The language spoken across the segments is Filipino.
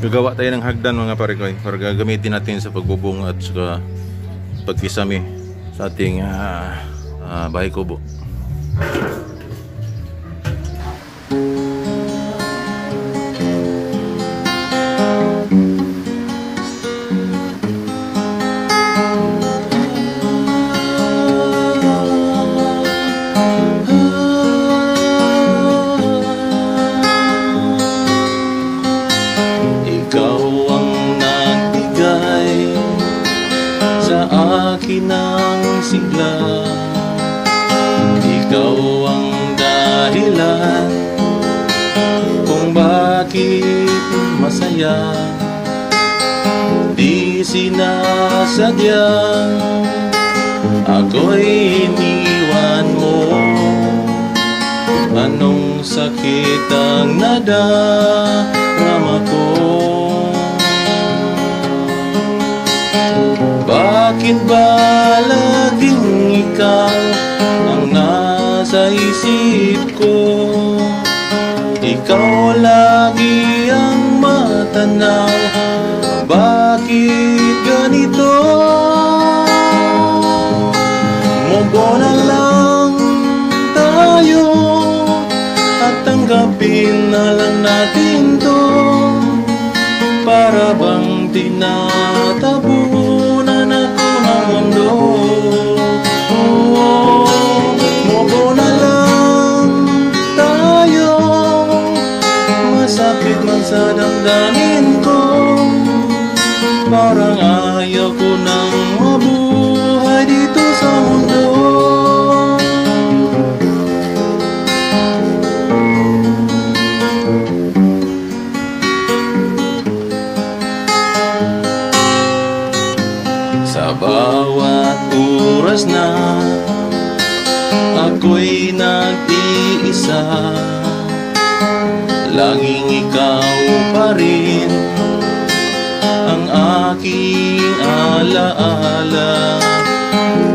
Gagawa tayo ng hagdan mga parekoy para gagamitin natin sa pagbubong at sa pagkisami sa ating bahay kubo. Ng sigla, ikaw ang dahilan kung bakit masaya. Di sinasadya, ako'y iniwan mo. Anong sakit ang nadarama ko? Bakit ba laging ikaw ang nasa isip ko? Ikaw lagi ang matanaw. Bakit ganito? Mubo na lang tayo at tanggapin na lang natin to. Para bang tinatabunan ako ng mundo? Mubo na lang tayo, masakit man sa damdamin ko. Parang ayaw ko nang mabuhay dito sa mundo. Sa bawat oras na ako'y nag-iisa, laging ikaw pa rin ang aking alaala.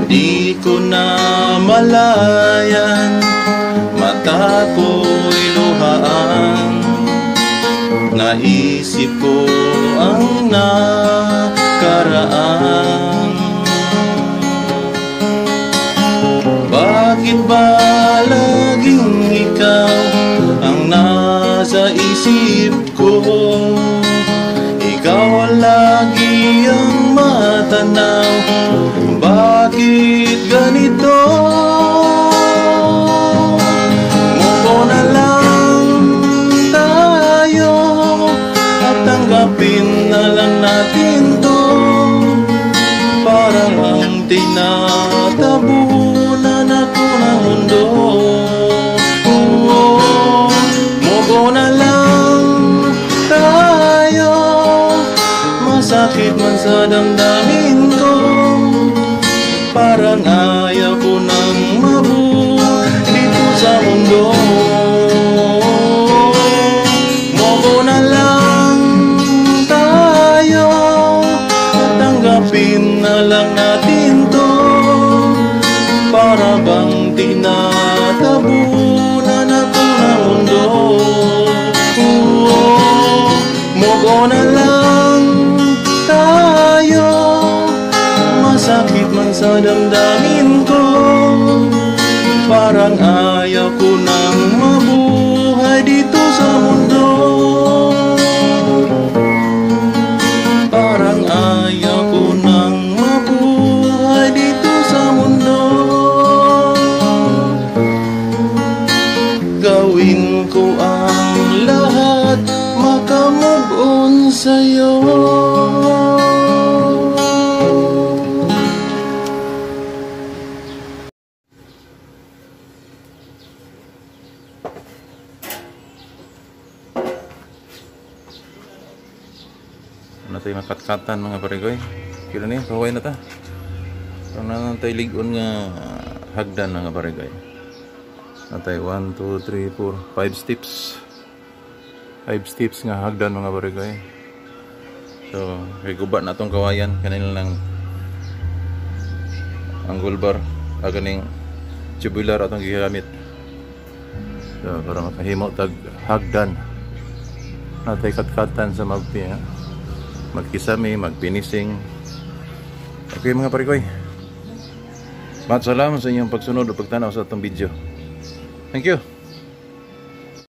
Di ko na malayan, mata ko'y luhaan. Naisip ko ang nakaraan. Bakit ba laging ikaw ang nasa isip ko? Ikaw lagi ang matanaw. Bakit ganito? Mubo na lang tayo at tanggapin na lang natin to. Parang ang tinatabunan ako ng mundo. Mubo na lang tayo, masakit man sa damdamin ko. Parang ayaw ko nang mabuhay dito sa mundo. Mubo na lang tayo at tanggapin na lang natin to. Para bang tinatabunan ako ng mundo. Mubo na lang tayo, masakit man sa damdamin ko. Parang ayaw ko nang mabuhay dito sa mundo. Parang ayaw ko nang mabuhay dito sa mundo. Gawin ko ang lahat, makamove on sa'yo. Ano tayo makatkatan mga paregoy? Kira niya, kaway na ta. Parang na tayo ligon nga hagdan mga paregoy. Na tayo 1, 2, 3, 4, 5 steps. 5 steps nga hagdan mga paregoy. So, kay gubat na itong kawayan. Kanina lang angle bar. Kaning tubular atong gigamit. So, para makahimo tag hagdan. natay katkatan sa magkisami, magpinising. Okay mga parikoy, salamat sa inyong pagsunod o pagtanaw sa itong video. Thank you.